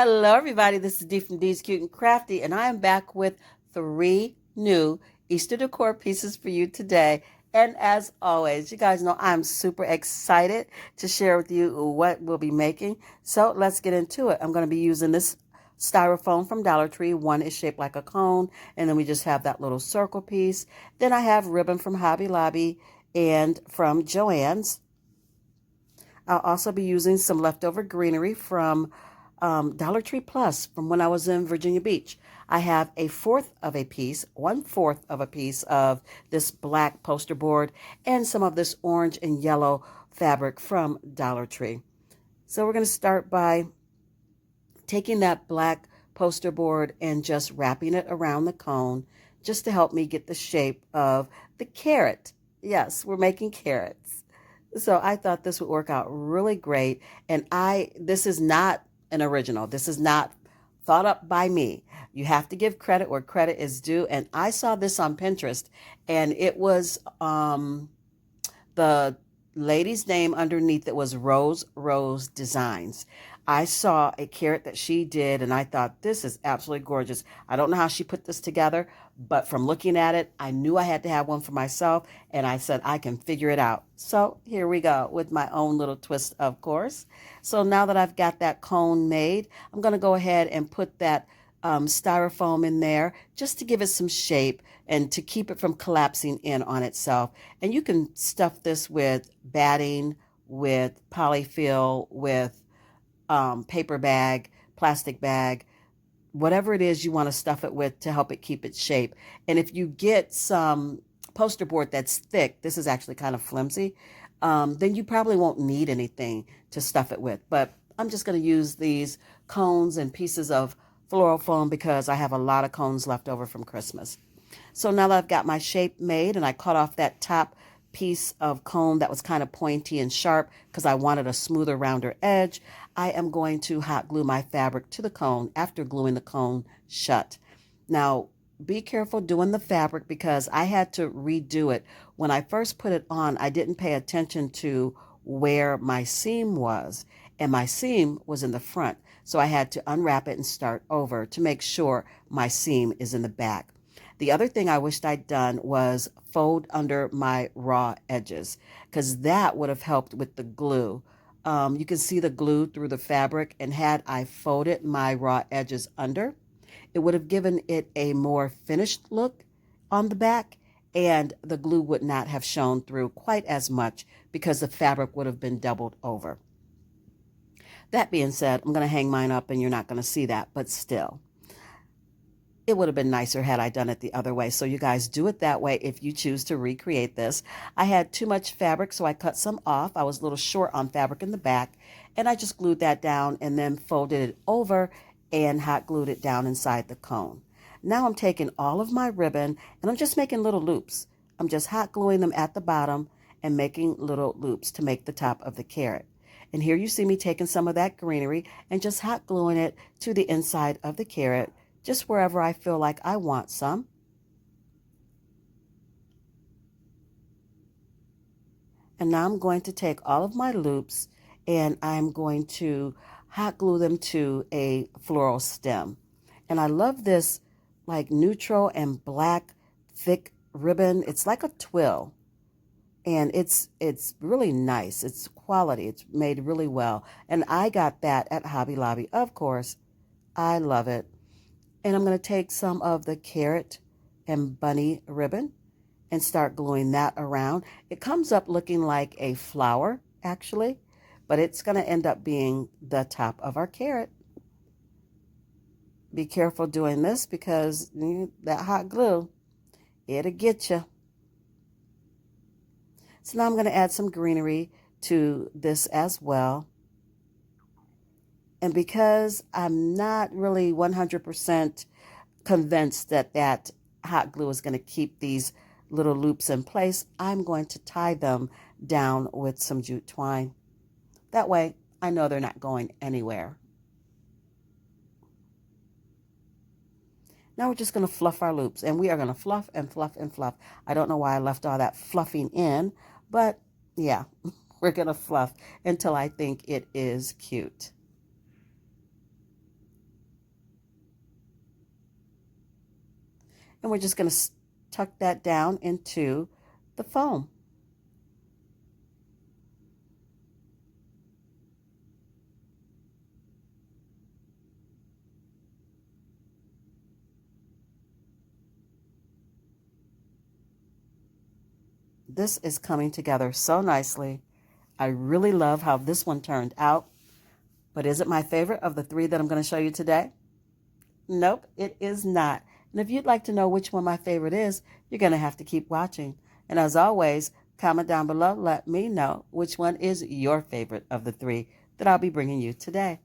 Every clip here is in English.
Hello, everybody. This is Dee from Dee's Cute and Crafty, and I am back with 3 new Easter decor pieces for you today. And as always, you guys know I'm super excited to share with you what we'll be making. So let's get into it. I'm going to be using this styrofoam from Dollar Tree. One is shaped like a cone, and then we just have that little circle piece. Then I have ribbon from Hobby Lobby and from Joann's. I'll also be using some leftover greenery from Dollar Tree Plus from when I was in Virginia Beach. I have a fourth of a piece, 1/4 of a piece of this black poster board and some of this orange and yellow fabric from Dollar Tree. So we're going to start by taking that black poster board and just wrapping it around the cone just to help me get the shape of the carrot. Yes, we're making carrots. So I thought this would work out really great. And this is not an original. This is not thought up by me. You have to give credit where credit is due. And I saw this on Pinterest, and it was the lady's name underneath it was Rose Designs. I saw a carrot that she did, and I thought, this is absolutely gorgeous. I don't know how she put this together, but from looking at it, I knew I had to have one for myself, and I said, I can figure it out. So here we go with my own little twist, of course. So now that I've got that cone made, I'm going to go ahead and put that styrofoam in there just to give it some shape and to keep it from collapsing in on itself. And you can stuff this with batting, with polyfill, with paper bag, plastic bag, whatever it is you want to stuff it with to help it keep its shape. And if you get some poster board that's thick, this is actually kind of flimsy, then you probably won't need anything to stuff it with. But I'm just going to use these cones and pieces of floral foam because I have a lot of cones left over from Christmas. So now that I've got my shape made and I cut off that top piece of cone that was kind of pointy and sharp because I wanted a smoother, rounder edge, I am going to hot glue my fabric to the cone after gluing the cone shut. Now, be careful doing the fabric because I had to redo it. When I first put it on, I didn't pay attention to where my seam was, and my seam was in the front. So I had to unwrap it and start over to make sure my seam is in the back. The other thing I wished I'd done was fold under my raw edges because that would have helped with the glue. You can see the glue through the fabric, and had I folded my raw edges under, it would have given it a more finished look on the back, and the glue would not have shown through quite as much because the fabric would have been doubled over. That being said, I'm going to hang mine up and you're not going to see that, but still, it would have been nicer had I done it the other way. So you guys do it that way if you choose to recreate this. I had too much fabric, so I cut some off. I was a little short on fabric in the back, and I just glued that down and then folded it over and hot glued it down inside the cone. Now I'm taking all of my ribbon and I'm just making little loops. I'm just hot gluing them at the bottom and making little loops to make the top of the carrot. And here you see me taking some of that greenery and just hot gluing it to the inside of the carrot, just wherever I feel like I want some. And now I'm going to take all of my loops and I'm going to hot glue them to a floral stem. And I love this like neutral and black thick ribbon. It's like a twill. And it's really nice. It's quality. It's made really well. And I got that at Hobby Lobby, of course. I love it. And I'm going to take some of the carrot and bunny ribbon and start gluing that around. It comes up looking like a flower, actually, but it's going to end up being the top of our carrot. Be careful doing this because that hot glue, it'll get you. So now I'm going to add some greenery to this as well. And because I'm not really 100% convinced that that hot glue is going to keep these little loops in place, I'm going to tie them down with some jute twine. That way, I know they're not going anywhere. Now we're just going to fluff our loops, and we are going to fluff and fluff and fluff. I don't know why I left all that fluffing in, but yeah, we're going to fluff until I think it is cute. And we're just going to tuck that down into the foam. This is coming together so nicely. I really love how this one turned out. But is it my favorite of the three that I'm going to show you today? Nope, it is not. And if you'd like to know which one my favorite is, you're going to have to keep watching. And as always, comment down below, let me know which one is your favorite of the three that I'll be bringing you today.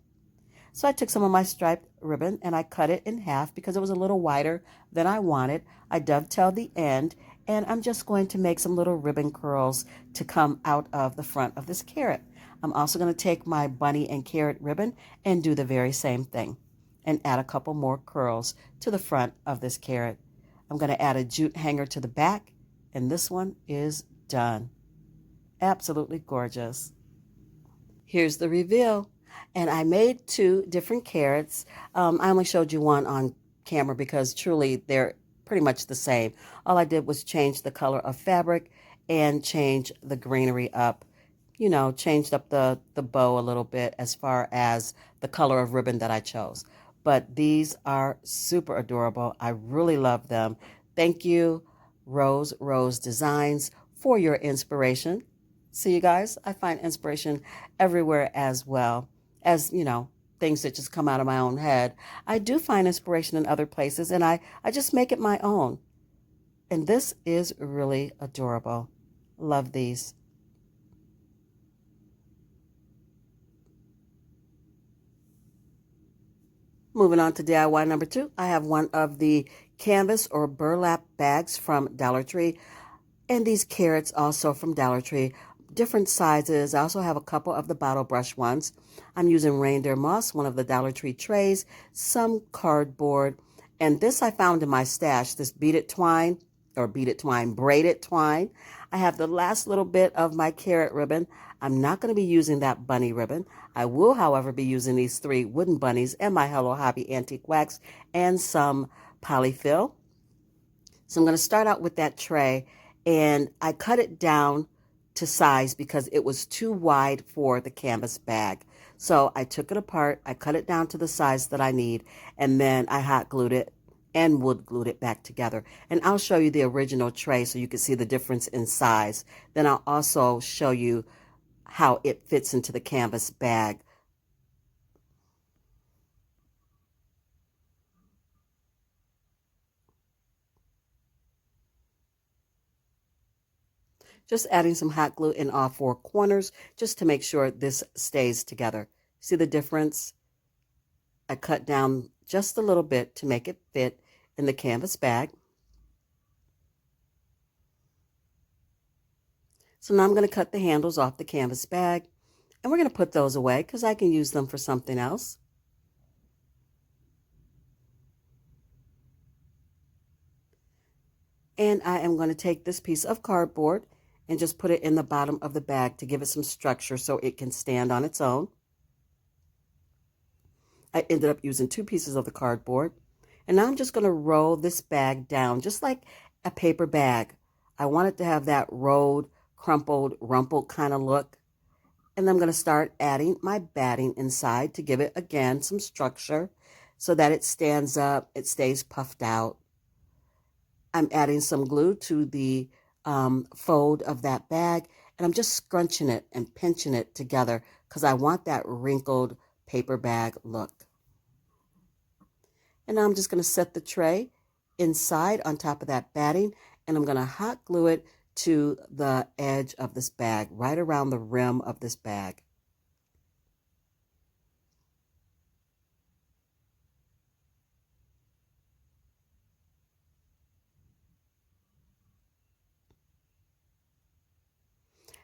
So I took some of my striped ribbon and I cut it in half because it was a little wider than I wanted. I dovetailed the end and I'm just going to make some little ribbon curls to come out of the front of this carrot. I'm also going to take my bunny and carrot ribbon and do the very same thing and add a couple more curls to the front of this carrot. I'm going to add a jute hanger to the back and this one is done. Absolutely gorgeous. Here's the reveal. And I made two different carrots. I only showed you one on camera because truly they're pretty much the same. All I did was change the color of fabric and change the greenery up. You know, changed up the bow a little bit as far as the color of ribbon that I chose. But these are super adorable. I really love them. Thank you, Rose Designs, for your inspiration. See you guys, I find inspiration everywhere as well as, you know, things that just come out of my own head. I do find inspiration in other places and I just make it my own. And this is really adorable. Love these. Moving on to DIY number 2, I have one of the canvas or burlap bags from Dollar Tree. And these carrots also from Dollar Tree, different sizes. I also have a couple of the bottle brush ones. I'm using reindeer moss, one of the Dollar Tree trays, some cardboard, and this I found in my stash, this braided twine. I have the last little bit of my carrot ribbon. I'm not going to be using that bunny ribbon. I will, however, be using these 3 wooden bunnies and my Hello Hobby antique wax and some polyfill. So I'm going to start out with that tray, and I cut it down to size because it was too wide for the canvas bag. So I took it apart, I cut it down to the size that I need, and then I hot glued it and wood glued it back together. And I'll show you the original tray so you can see the difference in size. Then I'll also show you how it fits into the canvas bag. Just adding some hot glue in all 4 corners just to make sure this stays together. See the difference? I cut down just a little bit to make it fit in the canvas bag. So now I'm going to cut the handles off the canvas bag, and we're going to put those away because I can use them for something else. And I am going to take this piece of cardboard and just put it in the bottom of the bag to give it some structure so it can stand on its own. I ended up using 2 pieces of the cardboard. And now I'm just going to roll this bag down just like a paper bag. I want it to have that rolled, crumpled, rumpled kind of look. And I'm going to start adding my batting inside to give it, again, some structure so that it stands up, it stays puffed out. I'm adding some glue to the fold of that bag, and I'm just scrunching it and pinching it together because I want that wrinkled paper bag look. And now I'm just going to set the tray inside on top of that batting, and I'm going to hot glue it to the edge of this bag, right around the rim of this bag.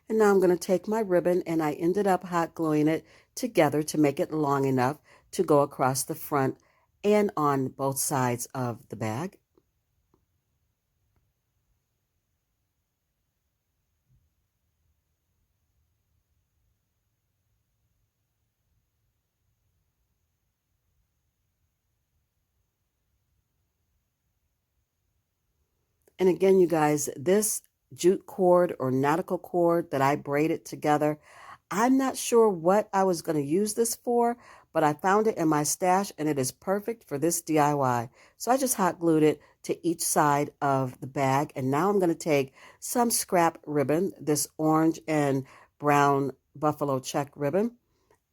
And now I'm going to take my ribbon, and I ended up hot gluing it together to make it long enough to go across the front and on both sides of the bag. And again, you guys, this jute cord or nautical cord that I braided together, I'm not sure what I was going to use this for, but I found it in my stash and it is perfect for this DIY. So I just hot glued it to each side of the bag. And now I'm going to take some scrap ribbon, this orange and brown buffalo check ribbon,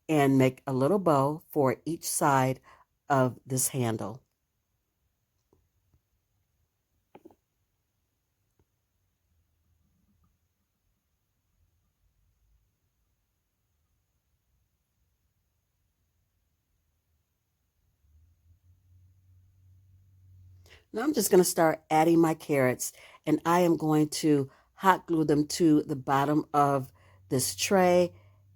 and make a little bow for each side of this handle. Now I'm just going to start adding my carrots, and I am going to hot glue them to the bottom of this tray.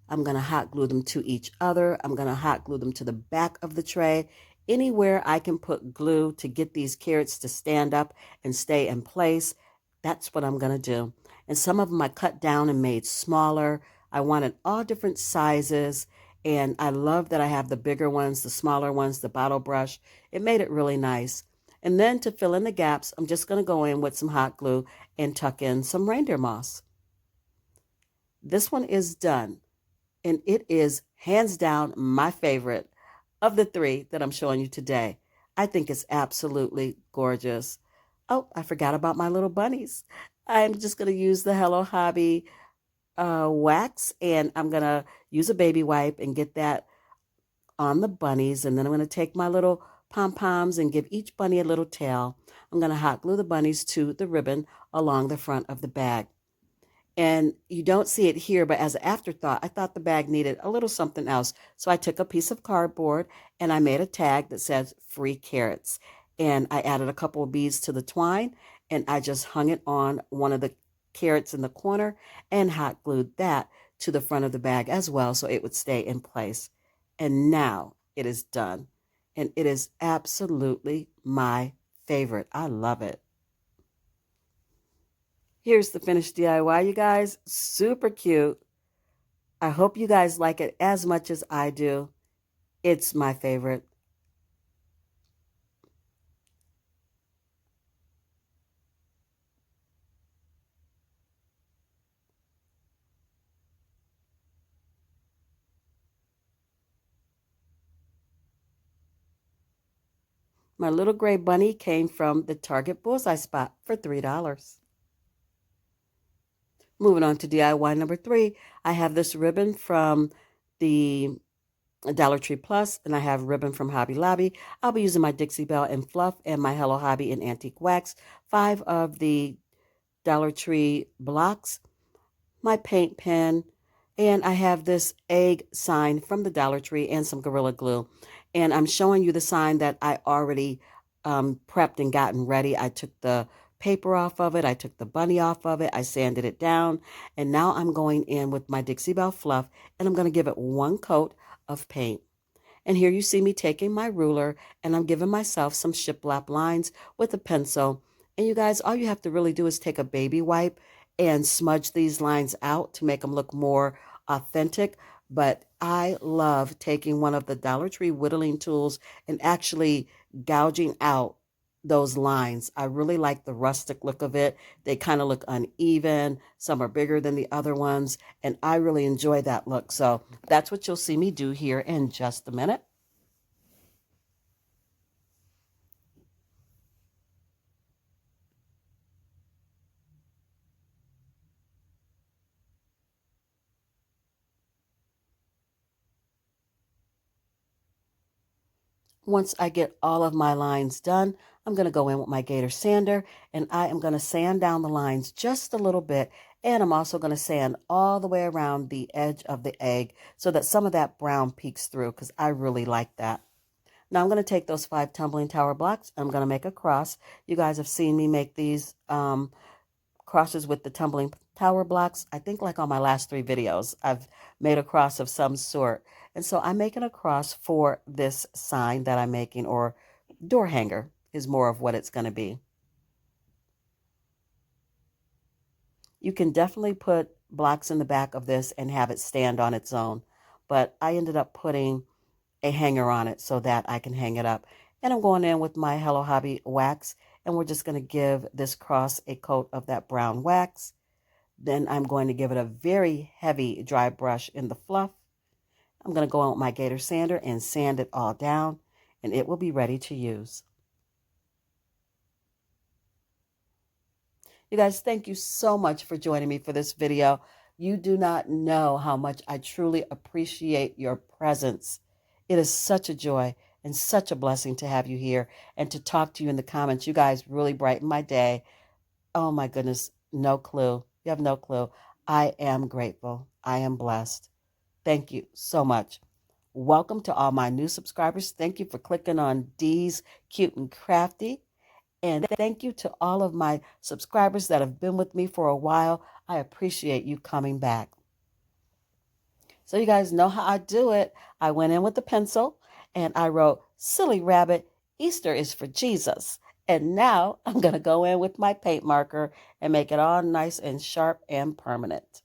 I'm going to hot glue them to each other. I'm going to hot glue them to the back of the tray. Anywhere I can put glue to get these carrots to stand up and stay in place, that's what I'm going to do. And some of them I cut down and made smaller. I wanted all different sizes, and I love that I have the bigger ones, the smaller ones, the bottle brush. It made it really nice. And then to fill in the gaps, I'm just going to go in with some hot glue and tuck in some reindeer moss. This one is done, and it is hands down my favorite of the three that I'm showing you today. I think it's absolutely gorgeous. Oh, I forgot about my little bunnies. I'm just going to use the Hello Hobby wax, and I'm going to use a baby wipe and get that on the bunnies. And then I'm going to take my little pom-poms and give each bunny a little tail. I'm going to hot glue the bunnies to the ribbon along the front of the bag. And you don't see it here, but as an afterthought, I thought the bag needed a little something else. So I took a piece of cardboard and I made a tag that says free carrots. And I added a couple of beads to the twine and I just hung it on one of the carrots in the corner and hot glued that to the front of the bag as well so it would stay in place. And now it is done. And it is absolutely my favorite. I love it. Here's the finished DIY, you guys. Super cute. I hope you guys like it as much as I do. It's my favorite. My little gray bunny came from the Target Bullseye Spot for $3. Moving on to DIY number 3, I have this ribbon from the DollarTree Plus, and I have ribbon from Hobby Lobby. I'll be using my Dixie Belle in fluff and my Hello Hobby in antique wax, 5 of the DollarTree blocks, my paint pen, and I have this egg sign from the Dollar Tree and some Gorilla Glue. And I'm showing you the sign that I already prepped and gotten ready. I took the paper off of it. I took the bunny off of it. I sanded it down. And now I'm going in with my Dixie Belle fluff and I'm going to give it one coat of paint. And here you see me taking my ruler and I'm giving myself some shiplap lines with a pencil. And you guys, all you have to really do is take a baby wipe and smudge these lines out to make them look more authentic. But I love taking one of the Dollar Tree whittling tools and actually gouging out those lines. I really like the rustic look of it. They kind of look uneven. Some are bigger than the other ones, and I really enjoy that look. So that's what you'll see me do here in just a minute. Once I get all of my lines done, I'm going to go in with my Gator sander and I am going to sand down the lines just a little bit. And I'm also going to sand all the way around the edge of the egg so that some of that brown peeks through because I really like that. Now I'm going to take those 5 tumbling tower blocks. I'm going to make a cross. You guys have seen me make these crosses with the tumbling tower blocks. I think like on my last 3 videos, I've made a cross of some sort. And so I'm making a cross for this sign that I'm making, or door hanger is more of what it's going to be. You can definitely put blocks in the back of this and have it stand on its own. But I ended up putting a hanger on it so that I can hang it up. And I'm going in with my Hello Hobby wax And we're just going to give this cross a coat of that brown wax. Then I'm going to give it a very heavy dry brush in the fluff. I'm going to go on with my gator sander and sand it all down, and it will be ready to use. You guys, thank you so much for joining me for this video. You do not know how much I truly appreciate your presence. It is such a joy and such a blessing to have you here and to talk to you in the comments. You guys really brighten my day. Oh my goodness, no clue. You have no clue. I am grateful. I am blessed. Thank you so much. Welcome to all my new subscribers. Thank you for clicking on Dee's Cute and Crafty. And thank you to all of my subscribers that have been with me for a while. I appreciate you coming back. So you guys know how I do it. I went in with the pencil and I wrote, "Silly rabbit, Easter is for Jesus." And now I'm going to go in with my paint marker and make it all nice and sharp and permanent.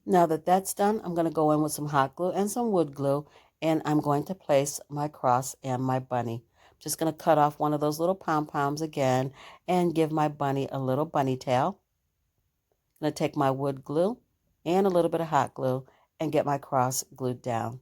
Now that that's done, I'm going to go in with some hot glue and some wood glue, and I'm going to place my cross and my bunny. I'm just going to cut off one of those little pom-poms again and give my bunny a little bunny tail. I'm going to take my wood glue and a little bit of hot glue and get my cross glued down.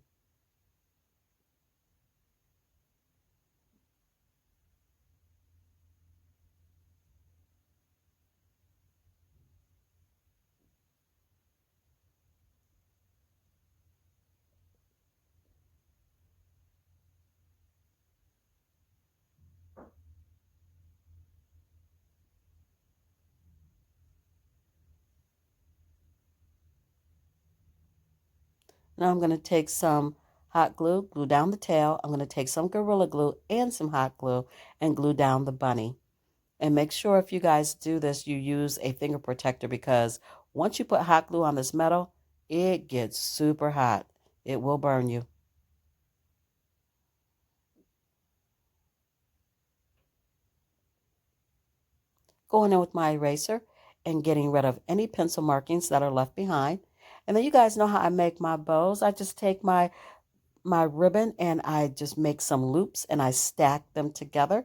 Now I'm going to take some hot glue, glue down the tail. I'm going to take some Gorilla Glue and some hot glue and glue down the bunny. And make sure if you guys do this, you use a finger protector, because once you put hot glue on this metal, it gets super hot. It will burn you. Going in with my eraser and getting rid of any pencil markings that are left behind. And then you guys know how I make my bows. I just take my ribbon and I just make some loops and I stack them together.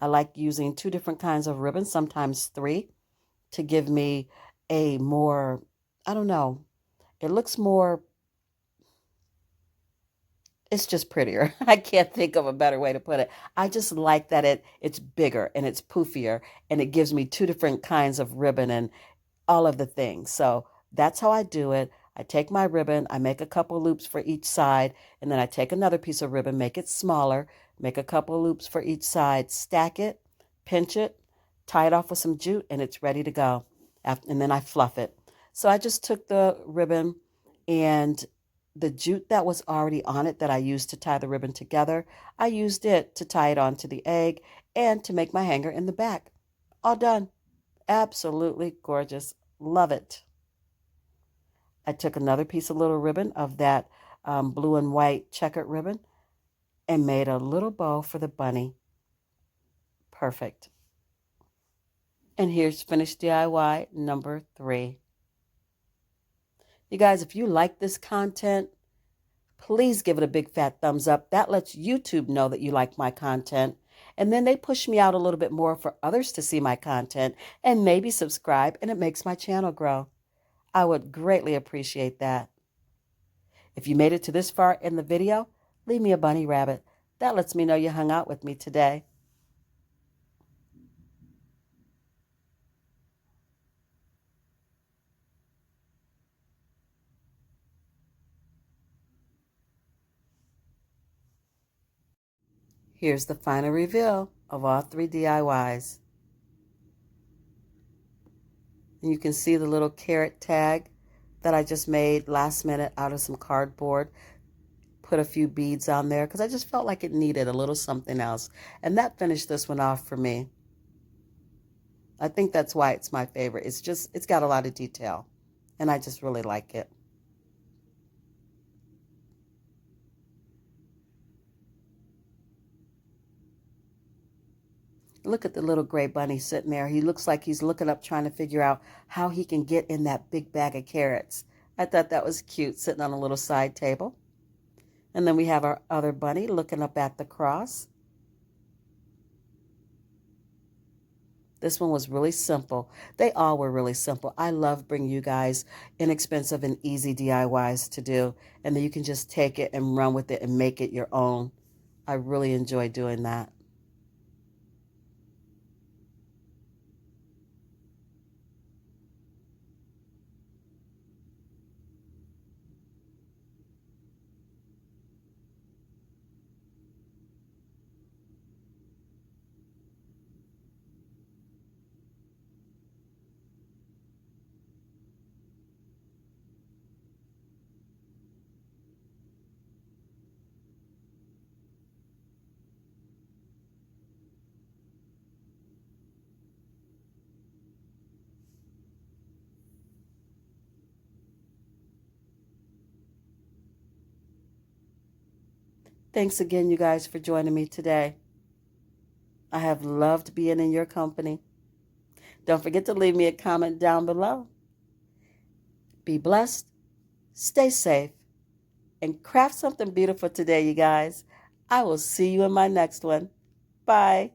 I like using 2 different kinds of ribbon, sometimes 3, to give me a more, I don't know, it looks more, it's just prettier. I can't think of a better way to put it. I just like that it's bigger and it's poofier and it gives me 2 different kinds of ribbon and all of the things. So that's how I do it. I take my ribbon, I make a couple loops for each side, and then I take another piece of ribbon, make it smaller, make a couple loops for each side, stack it, pinch it, tie it off with some jute, and it's ready to go. And then I fluff it. So I just took the ribbon and the jute that was already on it that I used to tie the ribbon together, I used it to tie it onto the egg and to make my hanger in the back. All done. Absolutely gorgeous. Love it. I took another piece of little ribbon of that blue and white checkered ribbon and made a little bow for the bunny. Perfect. And here's finished DIY number 3. You guys, if you like this content, please give it a big fat thumbs up. That lets YouTube know that you like my content. And then they push me out a little bit more for others to see my content and maybe subscribe, and it makes my channel grow. I would greatly appreciate that. If you made it to this far in the video, leave me a bunny rabbit. That lets me know you hung out with me today. Here's the final reveal of all 3 DIYs. And you can see the little carrot tag that I just made last minute out of some cardboard. Put a few beads on there because I just felt like it needed a little something else. And that finished this one off for me. I think that's why it's my favorite. It's got a lot of detail and I just really like it. Look at the little gray bunny sitting there. He looks like he's looking up trying to figure out how he can get in that big bag of carrots. I thought that was cute, sitting on a little side table. And then we have our other bunny looking up at the cross. This one was really simple. They all were really simple. I love bringing you guys inexpensive and easy DIYs to do. And then you can just take it and run with it and make it your own. I really enjoy doing that. Thanks again, you guys, for joining me today. I have loved being in your company. Don't forget to leave me a comment down below. Be blessed, stay safe, and craft something beautiful today, you guys. I will see you in my next one. Bye.